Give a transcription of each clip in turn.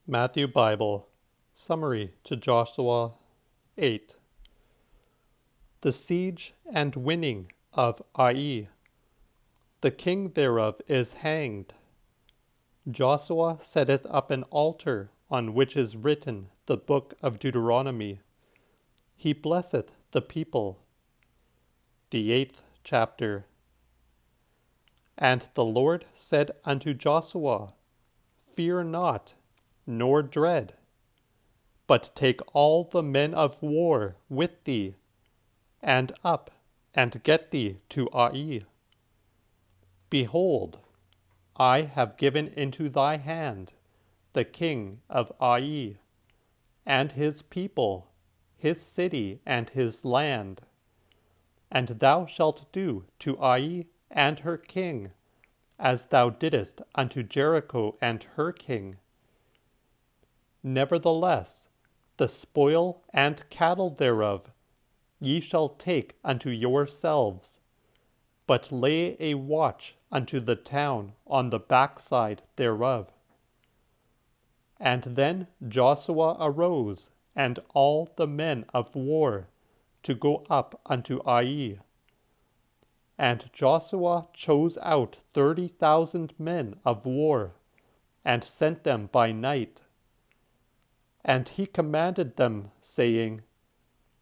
Matthew Bible Summary to Joshua 8. The siege and winning of Ai. The king thereof is hanged. Joshua setteth up an altar on which is written the book of Deuteronomy. He blesseth the people. The 8th chapter. And the Lord said unto Joshua, Fear not, nor dread, but take all the men of war with thee, and up, and get thee to Ai. Behold, I have given into thy hand the king of Ai, and his people, his city, and his land. And thou shalt do to Ai and her king, as thou didst unto Jericho and her king. Nevertheless, the spoil and cattle thereof ye shall take unto yourselves, but lay a watch unto the town on the backside thereof. And then Joshua arose, and all the men of war, to go up unto Ai. And Joshua chose out 30,000 men of war, and sent them by night. And he commanded them, saying,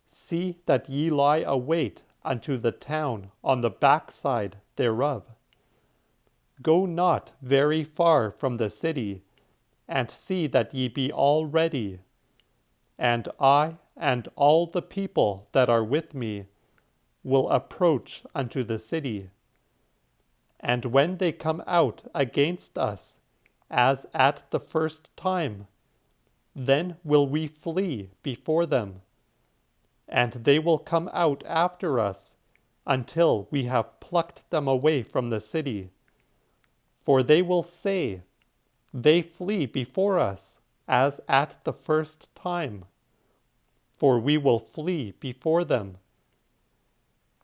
See that ye lie await unto the town on the backside thereof. Go not very far from the city, and see that ye be all ready. And I and all the people that are with me will approach unto the city. And when they come out against us, as at the first time, then will we flee before them, and they will come out after us, until we have plucked them away from the city. For they will say, They flee before us, as at the first time. For we will flee before them.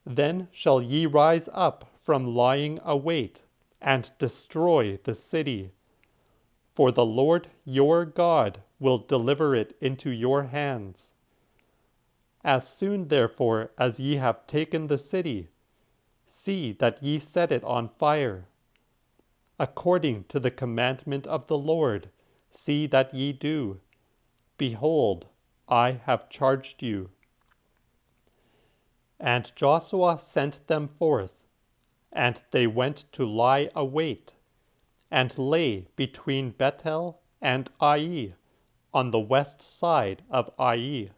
Then shall ye rise up from lying await, and destroy the city. For the Lord your God will deliver it into your hands. As soon therefore as ye have taken the city, see that ye set it on fire. According to the commandment of the Lord, see that ye do. Behold, I have charged you. And Joshua sent them forth, and they went to lie await, and lay between Bethel and Ai, on the west side of Ai.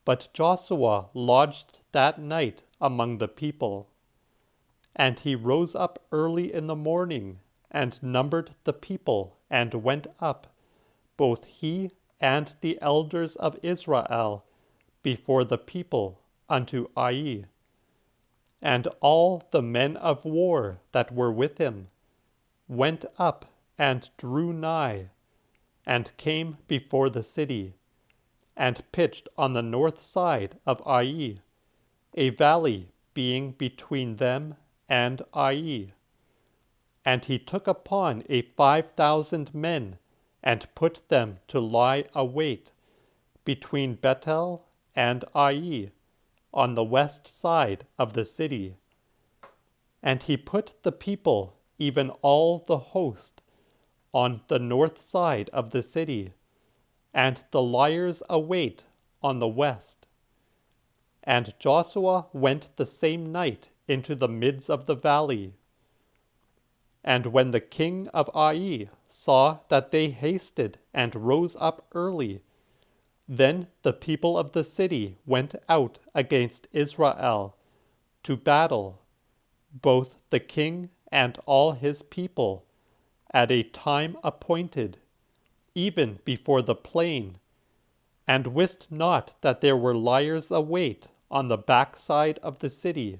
But Joshua lodged that night among the people. And he rose up early in the morning, and numbered the people, and went up, both he and the elders of Israel, before the people unto Ai. And all the men of war that were with him went up and drew nigh, and came before the city, and pitched on the north side of Ai, a valley being between them and Ai. And he took upon 5,000 men, and put them to lie await between Bethel and Ai, on the west side of the city. And he put the people, even all the host, on the north side of the city, and the liers await on the west. And Joshua went the same night into the midst of the valley. And when the king of Ai saw that they hasted and rose up early, then the people of the city went out against Israel to battle, both the king and all his people, at a time appointed, even before the plain, and wist not that there were liers await on the backside of the city.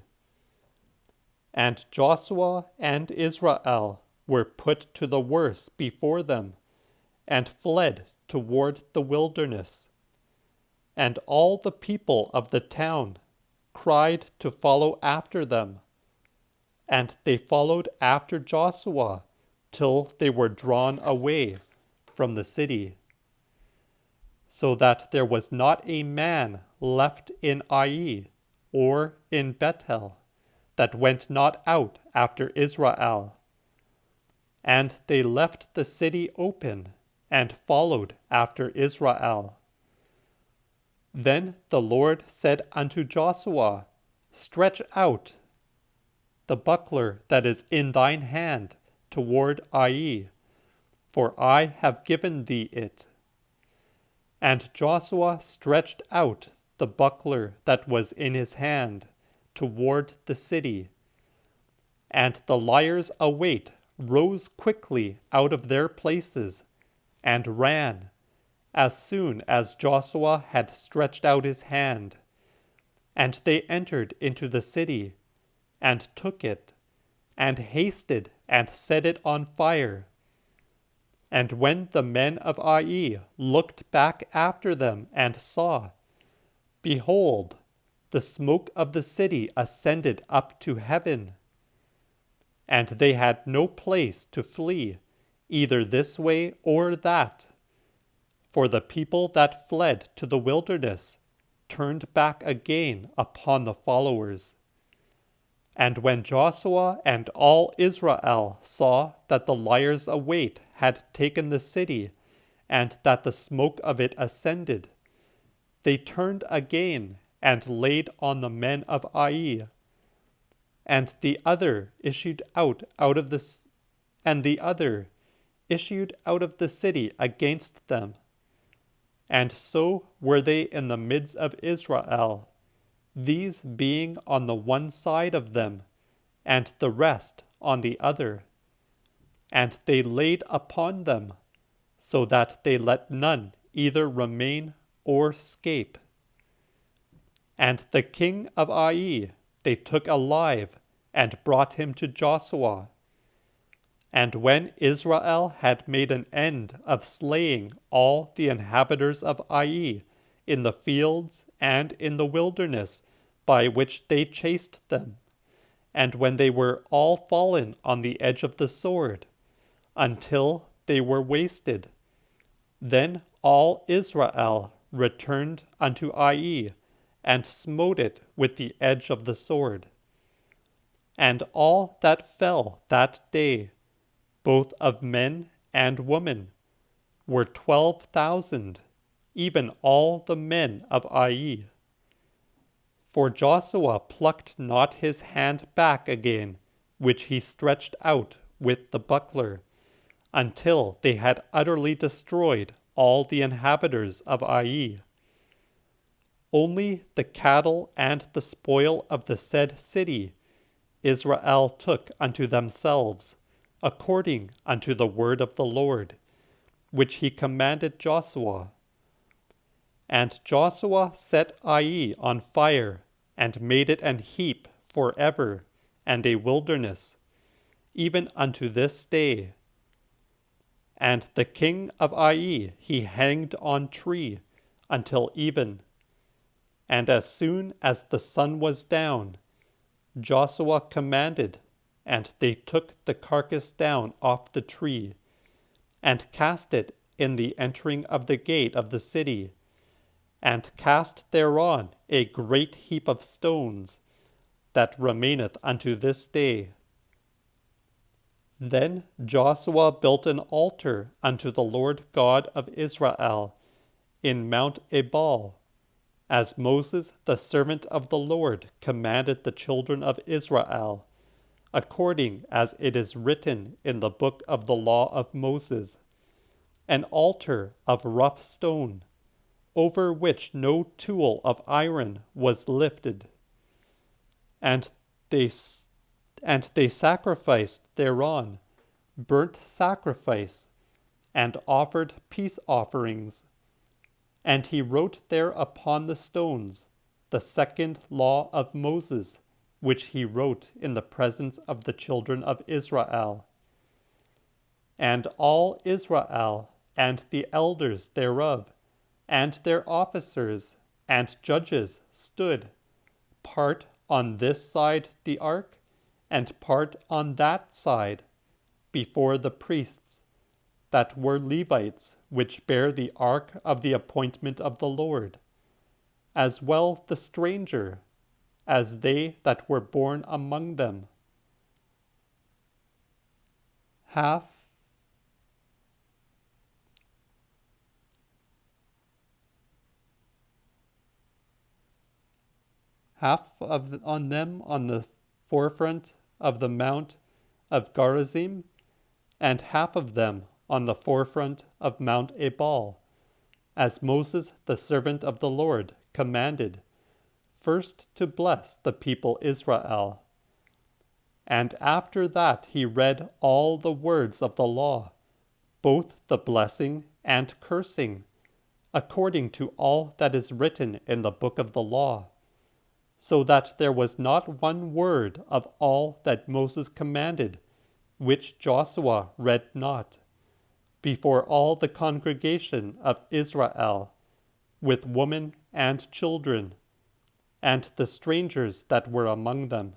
And Joshua and Israel were put to the worse before them, and fled toward the wilderness. And all the people of the town cried to follow after them. And they followed after Joshua till they were drawn away. from the city, so that there was not a man left in Ai or in Bethel that went not out after Israel. And they left the city open and followed after Israel. Then the Lord said unto Joshua, Stretch out the buckler that is in thine hand toward Ai, for I have given thee it. And Joshua stretched out the buckler that was in his hand toward the city. And the liers await rose quickly out of their places and ran, as soon as Joshua had stretched out his hand. And they entered into the city, and took it, and hasted and set it on fire. And when the men of Ai looked back after them and saw, behold, the smoke of the city ascended up to heaven. And they had no place to flee, either this way or that. For the people that fled to the wilderness turned back again upon the followers. And when Joshua and all Israel saw that the liers await had taken the city, and that the smoke of it ascended, they turned again and laid on the men of Ai. And the other issued out of the city against them. And so were they in the midst of Israel, these being on the one side of them, and the rest on the other. And they laid upon them, so that they let none either remain or escape. And the king of Ai they took alive, and brought him to Joshua. And when Israel had made an end of slaying all the inhabitants of Ai in the fields and in the wilderness by which they chased them, and when they were all fallen on the edge of the sword, until they were wasted, then all Israel returned unto Ai, and smote it with the edge of the sword. And all that fell that day, both of men and women, were 12,000, even all the men of Ai. For Joshua plucked not his hand back again, which he stretched out with the buckler, until they had utterly destroyed all the inhabitants of Ai. Only the cattle and the spoil of the said city Israel took unto themselves, according unto the word of the Lord, which he commanded Joshua. And Joshua set Ai on fire, and made it an heap forever, and a wilderness, even unto this day. And the king of Ai he hanged on tree until even. And as soon as the sun was down, Joshua commanded, and they took the carcass down off the tree, and cast it in the entering of the gate of the city, and cast thereon a great heap of stones, that remaineth unto this day. Then Joshua built an altar unto the Lord God of Israel in Mount Ebal, as Moses the servant of the Lord commanded the children of Israel, according as it is written in the book of the law of Moses, an altar of rough stone, over which no tool of iron was lifted. And they sacrificed thereon burnt sacrifice, and offered peace offerings. And he wrote there upon the stones the second law of Moses, which he wrote in the presence of the children of Israel. And all Israel, and the elders thereof, and their officers and judges stood, part on this side the ark, and part on that side, before the priests, that were Levites, which bear the ark of the appointment of the Lord, as well the stranger as they that were born among them. Half on them on the forefront of the mount of Gerizim, and half of them on the forefront of Mount Ebal, as Moses the servant of the Lord commanded, first to bless the people Israel. And after that he read all the words of the law, both the blessing and cursing, according to all that is written in the book of the law, so that there was not one word of all that Moses commanded, which Joshua read not, before all the congregation of Israel, with women and children, and the strangers that were among them.